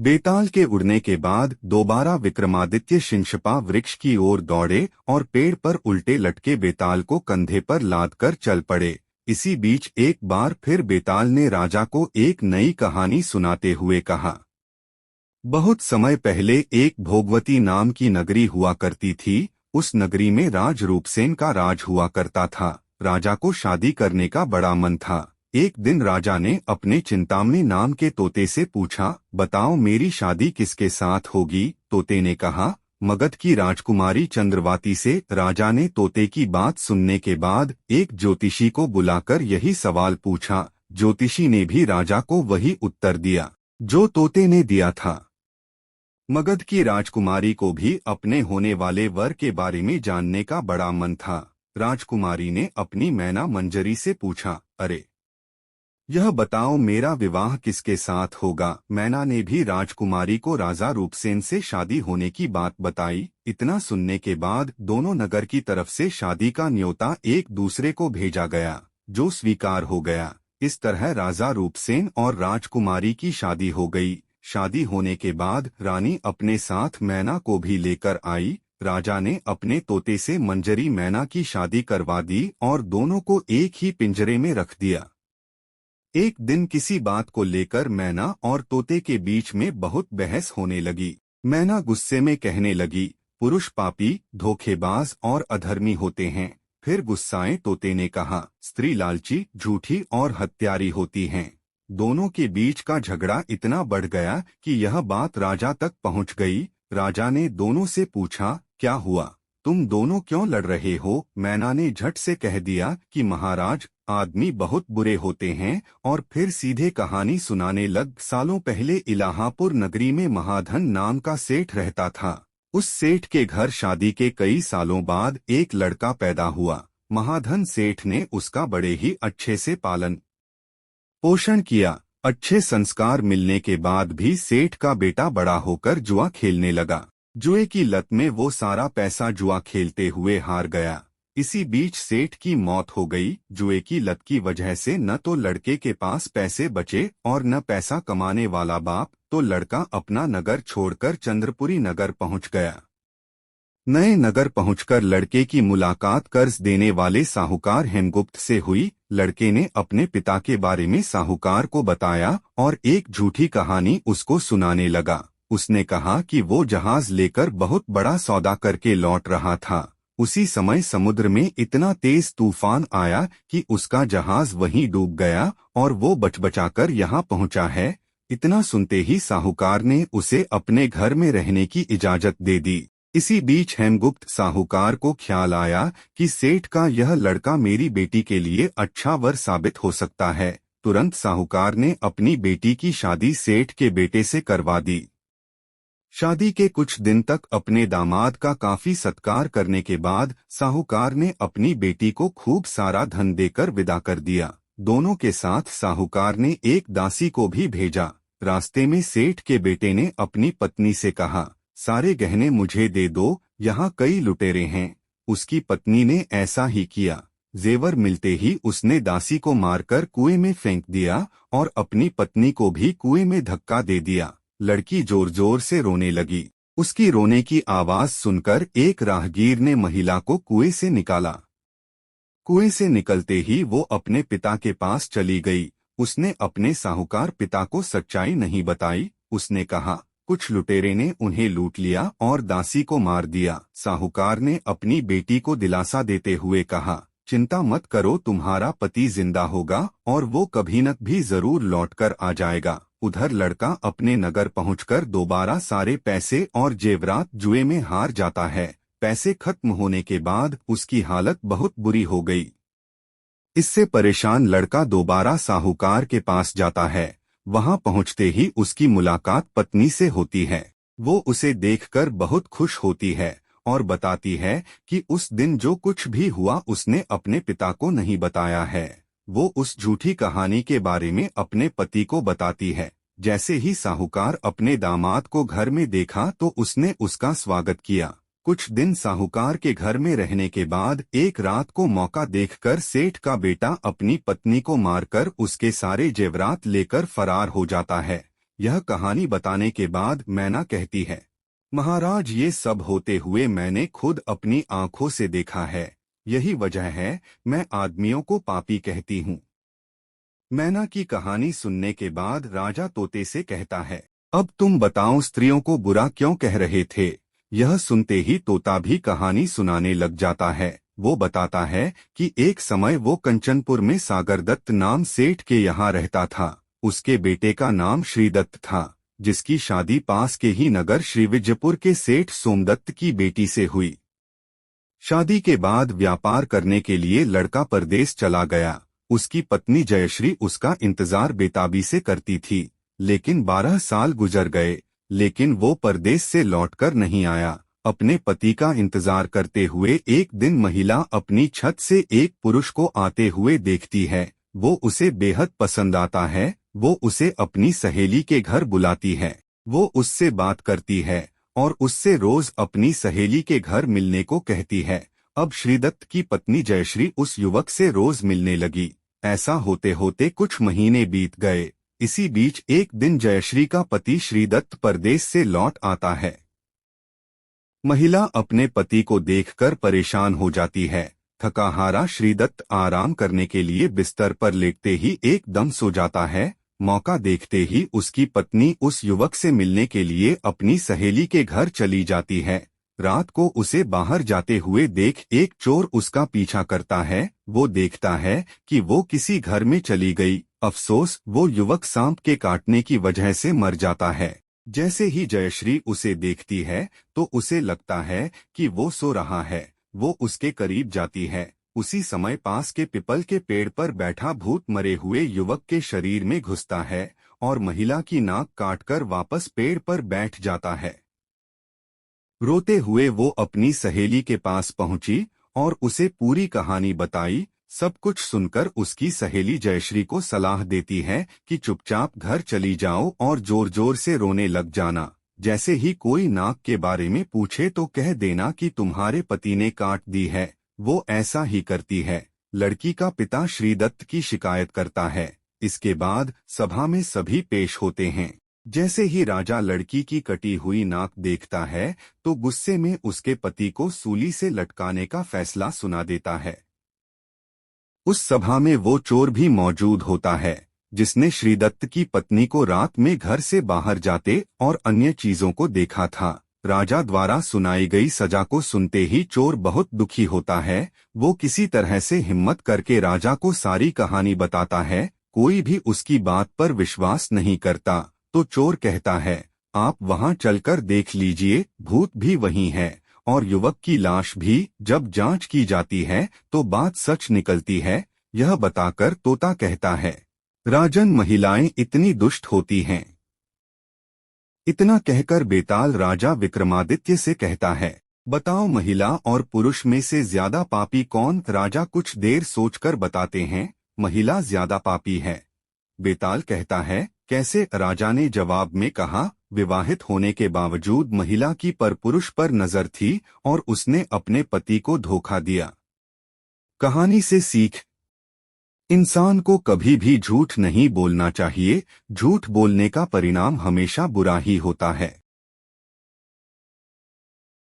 बेताल के उड़ने के बाद दोबारा विक्रमादित्य शिंशपा वृक्ष की ओर दौड़े और पेड़ पर उल्टे लटके बेताल को कंधे पर लादकर चल पड़े। इसी बीच एक बार फिर बेताल ने राजा को एक नई कहानी सुनाते हुए कहा। बहुत समय पहले एक भोगवती नाम की नगरी हुआ करती थी। उस नगरी में राज रूपसेन का राज हुआ करता था। राजा को शादी करने का बड़ा मन था। एक दिन राजा ने अपने चिंतामणि नाम के तोते से पूछा, बताओ मेरी शादी किसके साथ होगी। तोते ने कहा, मगध की राजकुमारी चंद्रवाती से। राजा ने तोते की बात सुनने के बाद एक ज्योतिषी को बुलाकर यही सवाल पूछा। ज्योतिषी ने भी राजा को वही उत्तर दिया जो तोते ने दिया था। मगध की राजकुमारी को भी अपने होने वाले वर के बारे में जानने का बड़ा मन था। राजकुमारी ने अपनी मैना मंजरी से पूछा, अरे यह बताओ मेरा विवाह किसके साथ होगा। मैना ने भी राजकुमारी को राजा रूपसेन से शादी होने की बात बताई। इतना सुनने के बाद दोनों नगर की तरफ से शादी का न्योता एक दूसरे को भेजा गया, जो स्वीकार हो गया। इस तरह राजा रूपसेन और राजकुमारी की शादी हो गई। शादी होने के बाद रानी अपने साथ मैना को भी लेकर आई। राजा ने अपने तोते से मंजरी मैना की शादी करवा दी और दोनों को एक ही पिंजरे में रख दिया। एक दिन किसी बात को लेकर मैना और तोते के बीच में बहुत बहस होने लगी। मैना गुस्से में कहने लगी, पुरुष पापी, धोखेबाज और अधर्मी होते हैं। फिर गुस्साए तोते ने कहा, स्त्री लालची, झूठी और हत्यारी होती हैं। दोनों के बीच का झगड़ा इतना बढ़ गया कि यह बात राजा तक पहुंच गई। राजा ने दोनों से पूछा, क्या हुआ, तुम दोनों क्यों लड़ रहे हो। मैना ने झट से कह दिया कि महाराज, आदमी बहुत बुरे होते हैं। और फिर सीधे कहानी सुनाने लग। सालों पहले इलाहापुर नगरी में महाधन नाम का सेठ रहता था। उस सेठ के घर शादी के कई सालों बाद एक लड़का पैदा हुआ। महाधन सेठ ने उसका बड़े ही अच्छे से पालन पोषण किया। अच्छे संस्कार मिलने के बाद भी सेठ का बेटा बड़ा होकर जुआ खेलने लगा। जुए की लत में वो सारा पैसा जुआ खेलते हुए हार गया। इसी बीच सेठ की मौत हो गई। जुए की लत की वजह से न तो लड़के के पास पैसे बचे और न पैसा कमाने वाला बाप, तो लड़का अपना नगर छोड़कर चंद्रपुरी नगर पहुंच गया। नए नगर पहुंचकर लड़के की मुलाकात कर्ज देने वाले साहूकार हेमगुप्त से हुई। लड़के ने अपने पिता के बारे में साहूकार को बताया और एक झूठी कहानी उसको सुनाने लगा। उसने कहा कि वो जहाज लेकर बहुत बड़ा सौदा करके लौट रहा था। उसी समय समुद्र में इतना तेज तूफान आया कि उसका जहाज वहीं डूब गया और वो बच-बचाकर यहाँ पहुँचा है। इतना सुनते ही साहूकार ने उसे अपने घर में रहने की इजाजत दे दी। इसी बीच हेमगुप्त साहूकार को ख्याल आया कि सेठ का यह लड़का मेरी बेटी के लिए अच्छा वर साबित हो सकता है। तुरंत साहूकार ने अपनी बेटी की शादी सेठ के बेटे से करवा दी। शादी के कुछ दिन तक अपने दामाद का काफी सत्कार करने के बाद साहूकार ने अपनी बेटी को खूब सारा धन देकर विदा कर दिया। दोनों के साथ साहूकार ने एक दासी को भी भेजा। रास्ते में सेठ के बेटे ने अपनी पत्नी से कहा, सारे गहने मुझे दे दो, यहाँ कई लुटेरे हैं। उसकी पत्नी ने ऐसा ही किया। जेवर मिलते ही उसने दासी को मारकर कुएं में फेंक दिया और अपनी पत्नी को भी कुएं में धक्का दे दिया। लड़की जोर जोर से रोने लगी। उसकी रोने की आवाज सुनकर एक राहगीर ने महिला को कुएं से निकाला। कुएं से निकलते ही वो अपने पिता के पास चली गई। उसने अपने साहूकार पिता को सच्चाई नहीं बताई। उसने कहा, कुछ लुटेरे ने उन्हें लूट लिया और दासी को मार दिया। साहूकार ने अपनी बेटी को दिलासा देते हुए कहा, चिंता मत करो, तुम्हारा पति जिंदा होगा और वो कभी न भी जरूर लौटकर आ जाएगा। उधर लड़का अपने नगर पहुंचकर दोबारा सारे पैसे और जेवरात जुए में हार जाता है। पैसे खत्म होने के बाद उसकी हालत बहुत बुरी हो गई। इससे परेशान लड़का दोबारा साहूकार के पास जाता है। वहां पहुंचते ही उसकी मुलाकात पत्नी से होती है। वो उसे देखकर बहुत खुश होती है और बताती है कि उस दिन जो कुछ भी हुआ उसने अपने पिता को नहीं बताया है। वो उस झूठी कहानी के बारे में अपने पति को बताती है। जैसे ही साहूकार अपने दामाद को घर में देखा तो उसने उसका स्वागत किया। कुछ दिन साहूकार के घर में रहने के बाद एक रात को मौका देखकर सेठ का बेटा अपनी पत्नी को मारकर उसके सारे जेवरात लेकर फरार हो जाता है। यह कहानी बताने के बाद मैना कहती है, महाराज, ये सब होते हुए मैंने खुद अपनी आंखों से देखा है। यही वजह है मैं आदमियों को पापी कहती हूँ। मैना की कहानी सुनने के बाद राजा तोते से कहता है, अब तुम बताओ, स्त्रियों को बुरा क्यों कह रहे थे। यह सुनते ही तोता भी कहानी सुनाने लग जाता है। वो बताता है कि एक समय वो कंचनपुर में सागरदत्त नाम सेठ के यहाँ रहता था। उसके बेटे का नाम श्रीदत्त था, जिसकी शादी पास के ही नगर श्रीविजयपुर के सेठ सोमदत्त की बेटी से हुई। शादी के बाद व्यापार करने के लिए लड़का परदेश चला गया। उसकी पत्नी जयश्री उसका इंतजार बेताबी से करती थी, लेकिन 12 साल गुजर गए, लेकिन वो परदेश से लौटकर नहीं आया। अपने पति का इंतजार करते हुए एक दिन महिला अपनी छत से एक पुरुष को आते हुए देखती है। वो उसे बेहद पसंद आता है। वो उसे अपनी सहेली के घर बुलाती है। वो उससे बात करती है और उससे रोज अपनी सहेली के घर मिलने को कहती है। अब श्रीदत्त की पत्नी जयश्री उस युवक से रोज मिलने लगी। ऐसा होते होते कुछ महीने बीत गए। इसी बीच एक दिन जयश्री का पति श्रीदत्त परदेश से लौट आता है। महिला अपने पति को देखकर परेशान हो जाती है। थका हारा श्रीदत्त आराम करने के लिए बिस्तर पर लेटते ही एकदम सो जाता है। मौका देखते ही उसकी पत्नी उस युवक से मिलने के लिए अपनी सहेली के घर चली जाती है। रात को उसे बाहर जाते हुए देख एक चोर उसका पीछा करता है। वो देखता है कि वो किसी घर में चली गई। अफसोस, वो युवक सांप के काटने की वजह से मर जाता है। जैसे ही जयश्री उसे देखती है तो उसे लगता है कि वो सो रहा है। वो उसके करीब जाती है। उसी समय पास के पीपल के पेड़ पर बैठा भूत मरे हुए युवक के शरीर में घुसता है और महिला की नाक काटकर वापस पेड़ पर बैठ जाता है। रोते हुए वो अपनी सहेली के पास पहुंची और उसे पूरी कहानी बताई। सब कुछ सुनकर उसकी सहेली जयश्री को सलाह देती है कि चुपचाप घर चली जाओ और जोर जोर से रोने लग जाना। जैसे ही कोई नाक के बारे में पूछे तो कह देना कि तुम्हारे पति ने काट दी है। वो ऐसा ही करती है। लड़की का पिता श्रीदत्त की शिकायत करता है। इसके बाद सभा में सभी पेश होते हैं। जैसे ही राजा लड़की की कटी हुई नाक देखता है तो गुस्से में उसके पति को सूली से लटकाने का फैसला सुना देता है। उस सभा में वो चोर भी मौजूद होता है जिसने श्रीदत्त की पत्नी को रात में घर से बाहर जाते और अन्य चीजों को देखा था। राजा द्वारा सुनाई गई सजा को सुनते ही चोर बहुत दुखी होता है। वो किसी तरह से हिम्मत करके राजा को सारी कहानी बताता है। कोई भी उसकी बात पर विश्वास नहीं करता तो चोर कहता है, आप वहां चलकर देख लीजिए, भूत भी वही है और युवक की लाश भी। जब जांच की जाती है तो बात सच निकलती है। यह बताकर तोता कहता है, राजन, महिलाएं इतनी दुष्ट होती हैं। इतना कहकर बेताल राजा विक्रमादित्य से कहता है, बताओ महिला और पुरुष में से ज्यादा पापी कौन। राजा कुछ देर सोचकर बताते हैं, महिला ज्यादा पापी है। बेताल कहता है, कैसे। राजा ने जवाब में कहा, विवाहित होने के बावजूद महिला की पुरुष पर नजर थी और उसने अपने पति को धोखा दिया। कहानी से सीख, इंसान को कभी भी झूठ नहीं बोलना चाहिए। झूठ बोलने का परिणाम हमेशा बुरा ही होता है।